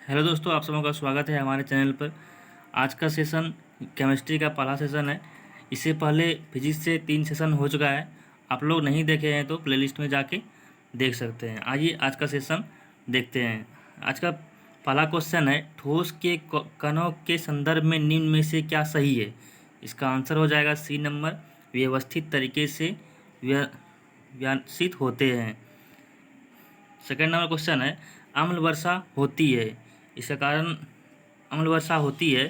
Hello दोस्तों, आप सबों का स्वागत है हमारे चैनल पर। आज का सेशन केमिस्ट्री का पहला सेशन है। इससे पहले फिजिक्स से 3 सेशन हो चुका है। आप लोग नहीं देखे हैं तो प्लेलिस्ट में जाके देख सकते हैं। आइए आज का सेशन देखते हैं। आज का पहला क्वेश्चन है, ठोस के कणों के संदर्भ में निम्न में से क्या सही है। इसका आंसर हो जाएगा सी नंबर, व्यवस्थित तरीके से व्यवस्थित होते हैं। सेकेंड नंबर क्वेश्चन है, अम्ल वर्षा होती है, इसका कारण अम्ल वर्षा होती है।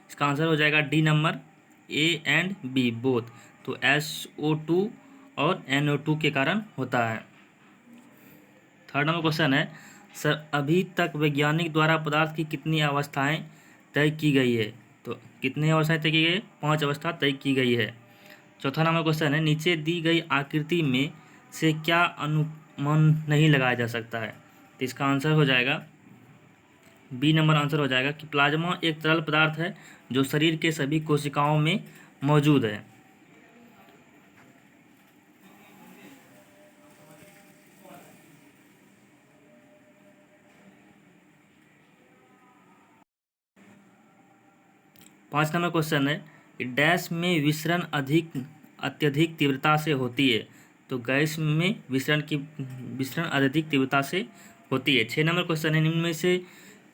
इसका आंसर हो जाएगा D number, A and B both. तो SO2 और NO2 के कारण होता है। थर्ड नंबर क्वेश्चन है, सर अभी तक वैज्ञानिक द्वारा पदार्थ की कितनी अवस्थाएं तय की गई है। तो कितनी अवस्थाएं तय की गई है? 5 अवस्था तय की गई है। चौथा नंबर क्वेश्चन है, नीचे दी गई आकृति में से क्या अनुमान नहीं लगाया जा सकता है। तो इसका आंसर हो जाएगा बी नंबर आंसर हो जाएगा कि प्लाज्मा एक तरल पदार्थ है जो शरीर के सभी कोशिकाओं में मौजूद है। पाँच नंबर क्वेश्चन है कि डैश में विसरण अत्यधिक तीव्रता से होती है। तो गैस में विसरण अत्यधिक तीव्रता से होती है। 6 नंबर क्वेश्चन है, निम्न में से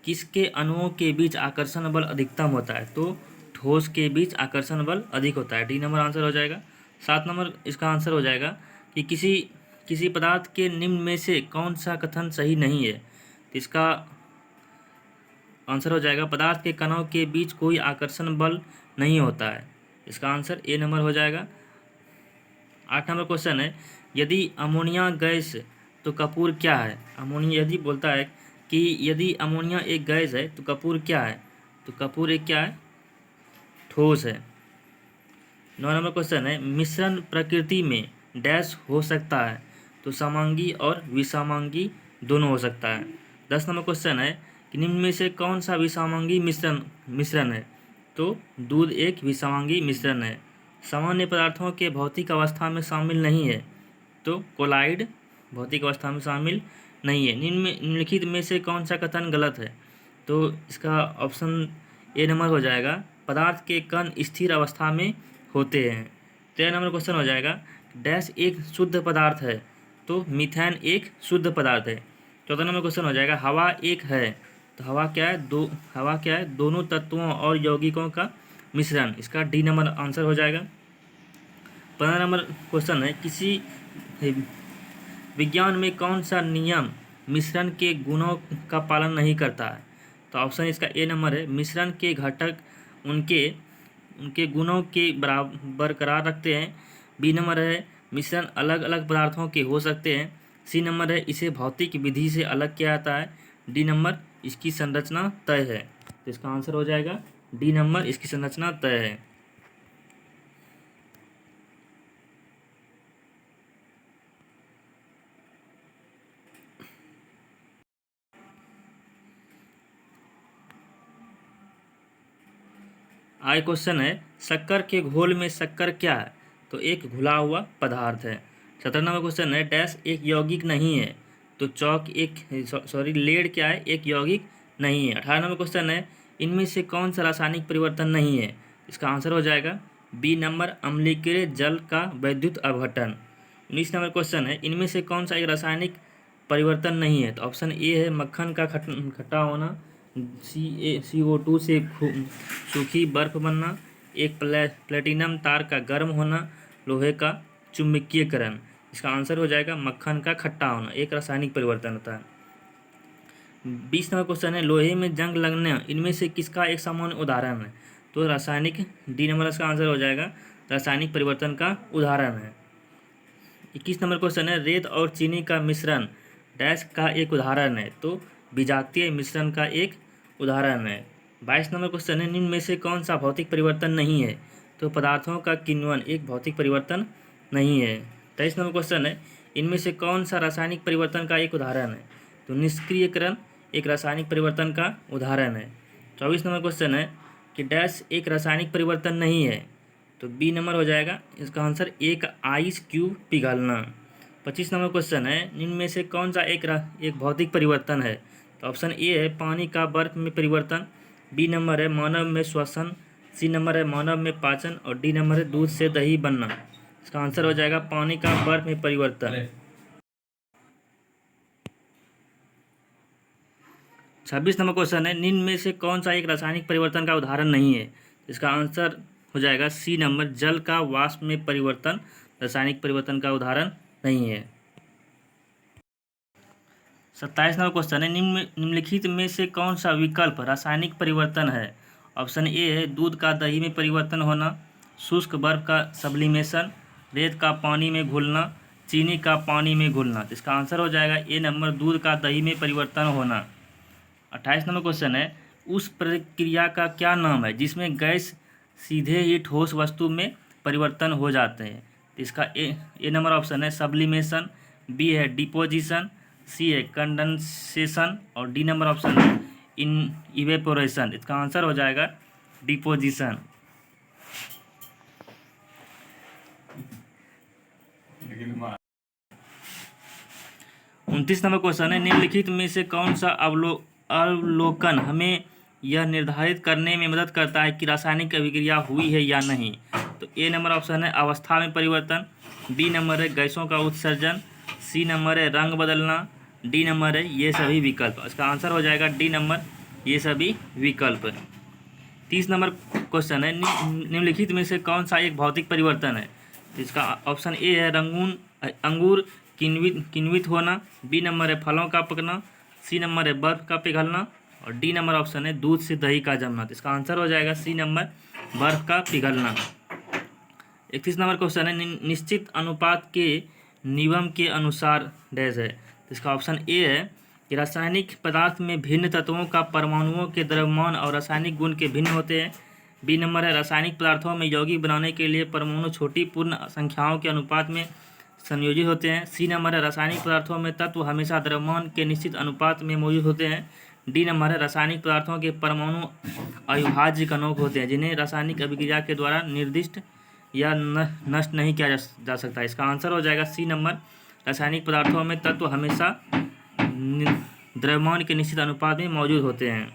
किसके अणुओं के बीच आकर्षण बल अधिकतम होता है। तो ठोस के बीच आकर्षण बल अधिक होता है। डी नंबर आंसर हो जाएगा। 7 नंबर इसका आंसर हो जाएगा कि किसी पदार्थ के निम्न में से कौन सा कथन सही नहीं है। तो इसका आंसर हो जाएगा, पदार्थ के कणों के बीच कोई आकर्षण बल नहीं होता है। इसका आंसर ए नंबर हो जाएगा। 8 नंबर क्वेश्चन है, यदि अमोनिया गैस तो कपूर क्या है। अमोनिया यदि बोलता है कि यदि अमोनिया एक गैस है तो कपूर क्या है। तो कपूर एक क्या है? ठोस है। 9 नंबर क्वेश्चन है, मिश्रण प्रकृति में डैश हो सकता है। तो समांगी और विषामांगी दोनों हो सकता है। 10 नंबर क्वेश्चन है कि निम्न में से कौन सा विषामांगी मिश्रण है। तो दूध एक विषामांगी मिश्रण है। सामान्य पदार्थों के भौतिक अवस्था में शामिल नहीं है। तो कोलाइड भौतिक अवस्था में शामिल नहीं है। निम्नलिखित में से कौन सा कथन गलत है। तो इसका ऑप्शन ए नंबर हो जाएगा, पदार्थ के कण स्थिर अवस्था में होते हैं। 13 नंबर क्वेश्चन हो जाएगा, डैश एक शुद्ध पदार्थ है। तो मीथेन एक शुद्ध पदार्थ है। 14 नंबर क्वेश्चन हो जाएगा, हवा एक है। तो हवा क्या है? दोनों तत्वों और यौगिकों का मिश्रण। इसका डी नंबर आंसर हो जाएगा। 15 नंबर क्वेश्चन है, किसी विज्ञान में कौन सा नियम मिश्रण के गुणों का पालन नहीं करता है। तो ऑप्शन इसका ए नंबर है, मिश्रण के घटक उनके गुणों के बरकरार रखते हैं। बी नंबर है, मिश्रण अलग अलग पदार्थों के हो सकते हैं। सी नंबर है, इसे भौतिक विधि से अलग किया जाता है। डी नंबर, इसकी संरचना तय है। तो इसका आंसर हो जाएगा डी नंबर, इसकी संरचना तय है। आगे क्वेश्चन है, शक्कर के घोल में शक्कर क्या है। तो एक घुला हुआ पदार्थ है। 17 नंबर क्वेश्चन है, डैश एक यौगिक नहीं है। तो लेड क्या है? एक यौगिक नहीं है। 18 नंबर क्वेश्चन है, इनमें से कौन सा रासायनिक परिवर्तन नहीं है। इसका आंसर हो जाएगा बी नंबर, अम्लीय जल का वैद्युत अपघटन। 19 नंबर क्वेश्चन है, इनमें से कौन सा एक रासायनिक परिवर्तन नहीं है। तो ऑप्शन ए है, मक्खन का खट्टा होना। CO2 से सूखी बर्फ बनना। एक प्लेटिनम तार का गर्म होना। लोहे का चुंबकीयकरण। इसका आंसर हो जाएगा मक्खन का खट्टा होना, एक रासायनिक परिवर्तन होता है। 20 नंबर क्वेश्चन है, लोहे में जंग लगना इनमें से किसका एक सामान्य उदाहरण है। तो रासायनिक, डी नंबर इसका आंसर हो जाएगा, रासायनिक परिवर्तन का उदाहरण है। 21 नंबर क्वेश्चन है, रेत और चीनी का मिश्रण डैश का एक उदाहरण है। तो विजातीय मिश्रण का एक उदाहरण है। 22 नंबर क्वेश्चन है, निम्न में से कौन सा भौतिक परिवर्तन नहीं है। तो पदार्थों का किण्वन एक भौतिक परिवर्तन नहीं है। 23 नंबर क्वेश्चन है, इनमें से कौन सा रासायनिक परिवर्तन का एक उदाहरण है। तो निष्क्रियकरण एक रासायनिक परिवर्तन का उदाहरण है। 24 नंबर क्वेश्चन है कि डैश एक रासायनिक परिवर्तन नहीं है। तो बी नंबर हो जाएगा इसका आंसर, एक आइस क्यूब पिघलना। 25 नंबर क्वेश्चन है, निम्न में से कौन सा एक भौतिक परिवर्तन है। तो ऑप्शन ए है पानी का बर्फ में परिवर्तन, बी नंबर है मानव में श्वसन, सी नंबर है मानव में पाचन और डी नंबर है दूध से दही बनना। इसका आंसर हो जाएगा पानी का बर्फ में परिवर्तन। 26 नंबर क्वेश्चन है निम्न में से कौन सा एक रासायनिक परिवर्तन का उदाहरण नहीं है। इसका आंसर हो जाएगा सी नंबर जल का वाष्प में परिवर्तन रासायनिक परिवर्तन का उदाहरण नहीं है। 27 नंबर क्वेश्चन है निम्नलिखित में से कौन सा विकल्प रासायनिक परिवर्तन है। ऑप्शन ए है दूध का दही में परिवर्तन होना, शुष्क बर्फ का सब्लिमेशन, रेत का पानी में घुलना, चीनी का पानी में घुलना। तो इसका आंसर हो जाएगा ए नंबर दूध का दही में परिवर्तन होना। 28 नंबर क्वेश्चन है उस प्रक्रिया का क्या नाम है जिसमें गैस सीधे ही ठोस वस्तु में परिवर्तन हो जाते हैं। तो इसका ए नंबर ऑप्शन है सब्लिमेशन, बी है डिपोजिशन, सी है कंडेंसेशन और डी नंबर ऑप्शन है इन इवेपोरेशन। इसका आंसर हो जाएगा डिपोजिशन। उनतीस नंबर क्वेश्चन है निम्नलिखित में से कौन सा अवलोकन हमें यह निर्धारित करने में मदद करता है कि रासायनिक अभिक्रिया हुई है या नहीं। तो ए नंबर ऑप्शन है अवस्था में परिवर्तन, बी नंबर है गैसों का उत्सर्जन, सी नंबर है रंग बदलना, डी नंबर है ये सभी विकल्प। इसका आंसर हो जाएगा डी नंबर ये सभी विकल्प। 30 नंबर क्वेश्चन है निम्नलिखित में से कौन सा एक भौतिक परिवर्तन है। तो इसका ऑप्शन ए है अंगूर किण्वित होना, बी नंबर है फलों का पकना, सी नंबर है बर्फ का पिघलना और डी नंबर ऑप्शन है दूध से दही का जमना। तो इसका आंसर हो जाएगा सी नंबर बर्फ का पिघलना। 31 नंबर क्वेश्चन है निश्चित अनुपात के नियम के अनुसार डैश है। तो इसका ऑप्शन ए है कि रासायनिक पदार्थ में भिन्न तत्वों का परमाणुओं के द्रव्यमान और रासायनिक गुण के भिन्न होते हैं। बी नंबर है रासायनिक पदार्थों में यौगिक बनाने के लिए परमाणु छोटी पूर्ण संख्याओं के अनुपात में संयोजित होते हैं। सी नंबर है रासायनिक पदार्थों में तत्व हमेशा द्रव्यमान के निश्चित अनुपात में मौजूद होते हैं। डी नंबर है रासायनिक पदार्थों के परमाणु अविभाज्य कणों होते हैं जिन्हें रासायनिक अभिक्रिया के द्वारा निर्दिष्ट या नष्ट नहीं किया जा सकता। इसका आंसर हो जाएगा सी नंबर रासायनिक पदार्थों में तत्व हमेशा द्रव्यमान के निश्चित अनुपात में मौजूद होते हैं।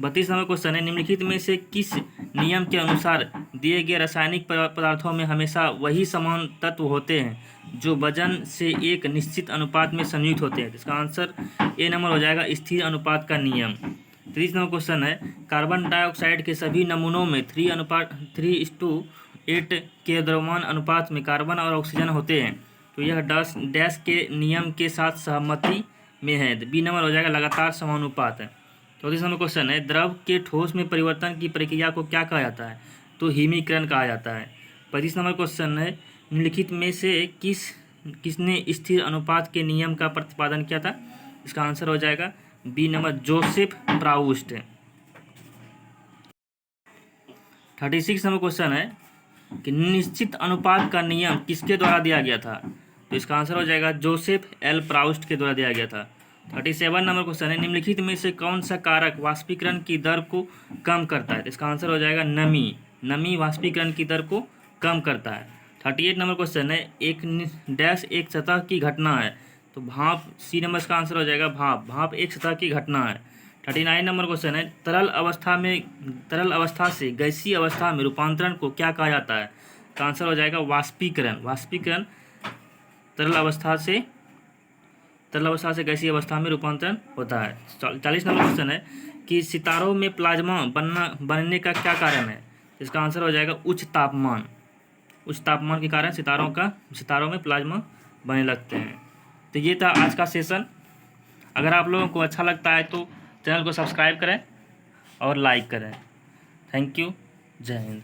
32 नंबर क्वेश्चन है निम्नलिखित में से किस नियम के अनुसार दिए गए रासायनिक पदार्थों में हमेशा वही समान तत्व होते हैं जो वजन से एक निश्चित अनुपात में संयुक्त होते हैं। इसका आंसर ए नंबर हो जाएगा स्थिर अनुपात का नियम। 30 नंबर क्वेश्चन है कार्बन डाइऑक्साइड के सभी नमूनों में 3:8 के द्रव्यमान अनुपात में कार्बन और ऑक्सीजन होते हैं। तो यह डैश के नियम के साथ सहमति में है। बी नंबर हो जाएगा लगातार समानुपात है। 34 नंबर क्वेश्चन है द्रव के ठोस में परिवर्तन की प्रक्रिया को क्या कहा जाता है। तो हिमीकरण कहा जाता है। 25 नंबर क्वेश्चन है निम्नलिखित में से किसने स्थिर अनुपात के नियम का प्रतिपादन किया था। इसका आंसर हो जाएगा B number Joseph Proust. 36 number question है कि निश्चित अनुपात का नियम किसके द्वारा दिया गया था। तो इसका आंसर हो जाएगा जोसेफ एल प्राउस्ट के द्वारा दिया गया था। 37 नंबर क्वेश्चन है निम्नलिखित में से कौन सा कारक वाष्पीकरण की दर को कम करता है। तो इसका आंसर हो जाएगा नमी वाष्पीकरण की दर को कम करता है। 38 नंबर क्वेश्चन है एक सतह की घटना है। तो भाप सी नंबर का आंसर हो जाएगा भाप एक सतह की घटना है। 39 नंबर क्वेश्चन है तरल अवस्था से गैसीय अवस्था में रूपांतरण को क्या कहा जाता है। तो आंसर हो जाएगा वाष्पीकरण तरल अवस्था से गैसीय अवस्था में रूपांतरण होता है। 40 नंबर क्वेश्चन है कि सितारों में प्लाज्मा बनने का क्या कारण है। इसका आंसर हो जाएगा उच्च तापमान के कारण सितारों में प्लाज्मा बनने लगते हैं। तो ये था आज का सेशन। अगर आप लोगों को अच्छा लगता है तो चैनल को सब्सक्राइब करें और लाइक करें। Thank you. जय हिंद।